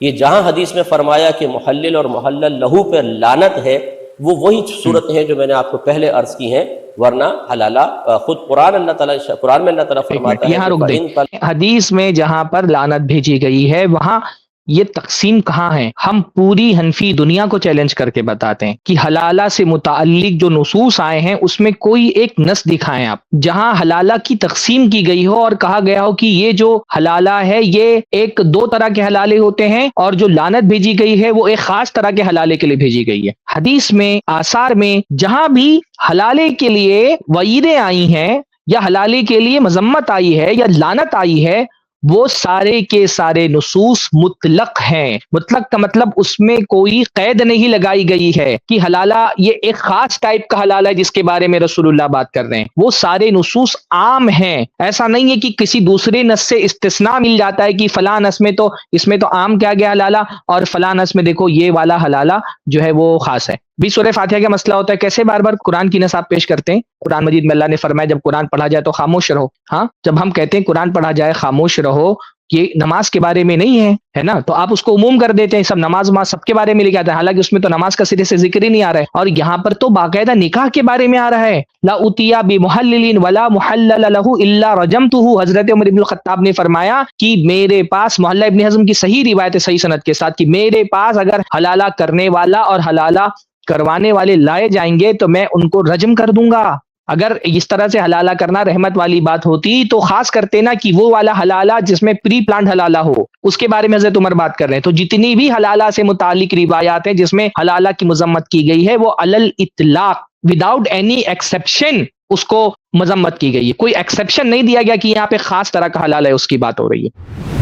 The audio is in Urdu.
یہ جہاں حدیث میں فرمایا کہ محلل اور محلل لہو پہ لعنت ہے، وہ وہی صورتیں ہیں جو میں نے آپ کو پہلے عرض کی ہیں، ورنہ حلالہ خود قرآن میں اللہ تعالیٰ فرماتا ہے یہاں کہ رک دیں، فَإِن حدیث میں جہاں پر لعنت بھیجی گئی ہے وہاں یہ تقسیم کہاں ہے؟ ہم پوری حنفی دنیا کو چیلنج کر کے بتاتے ہیں کہ حلالہ سے متعلق جو نصوص آئے ہیں اس میں کوئی ایک نص دکھائیں آپ جہاں حلالہ کی تقسیم کی گئی ہو اور کہا گیا ہو کہ یہ جو حلالہ ہے یہ ایک دو طرح کے حلالے ہوتے ہیں اور جو لعنت بھیجی گئی ہے وہ ایک خاص طرح کے حلالے کے لیے بھیجی گئی ہے۔ حدیث میں، آثار میں جہاں بھی حلالے کے لیے وعیدیں آئی ہیں یا حلالے کے لیے مذمت آئی ہے یا لعنت آئی ہے، وہ سارے کے سارے نصوص مطلق ہیں۔ مطلق کا مطلب اس میں کوئی قید نہیں لگائی گئی ہے کہ حلالہ یہ ایک خاص ٹائپ کا حلالہ ہے جس کے بارے میں رسول اللہ بات کر رہے ہیں، وہ سارے نصوص عام ہیں۔ ایسا نہیں ہے کہ کسی دوسرے نص سے استثناء مل جاتا ہے کہ فلاں نص میں تو اس میں تو عام کیا گیا حلالہ اور فلاں نص میں دیکھو یہ والا حلالہ جو ہے وہ خاص ہے۔ بھی سورہ فاتحہ کا مسئلہ ہوتا ہے، کیسے بار بار قرآن کی نص آپ پیش کرتے ہیں؟ قرآن مجید میں اللہ نے فرمایا جب قرآن پڑھا جائے تو خاموش رہو۔ ہاں، جب ہم کہتے ہیں قرآن پڑھا جائے خاموش رہو، یہ نماز کے بارے میں نہیں ہے نا، تو آپ اس کو عموم کر دیتے ہیں، سب نماز سب کے بارے میں لکھا جاتا ہے، حالانکہ اس میں تو نماز کا سرے سے ذکر ہی نہیں آ رہا ہے۔ اور یہاں پر تو باقاعدہ نکاح کے بارے میں آ رہا ہے، لا اتیا بمحلل ولا محلل له الا رجمته۔ حضرت عمر بن الخطاب نے فرمایا کہ میرے پاس، محلہ ابن حزم کی صحیح روایت ہے صحیح سند کے ساتھ، کہ میرے پاس اگر حلالہ کرنے والا اور حلالہ کروانے والے لائے جائیں گے تو میں ان کو رجم کر دوں گا۔ اگر اس طرح سے حلالہ کرنا رحمت والی بات ہوتی تو خاص کرتے نا کہ وہ والا حلالہ جس میں پری پلانٹ حلالہ ہو، اس کے بارے میں حضرت عمر بات کر رہے ہیں۔ تو جتنی بھی حلالہ سے متعلق روایات ہیں جس میں حلالہ کی مذمت کی گئی ہے وہ علی الاطلاق وداؤٹ اینی ایکسیپشن اس کو مذمت کی گئی ہے، کوئی ایکسیپشن نہیں دیا گیا کہ یہاں پہ خاص طرح کا حلالہ ہے اس کی بات ہو رہی ہے۔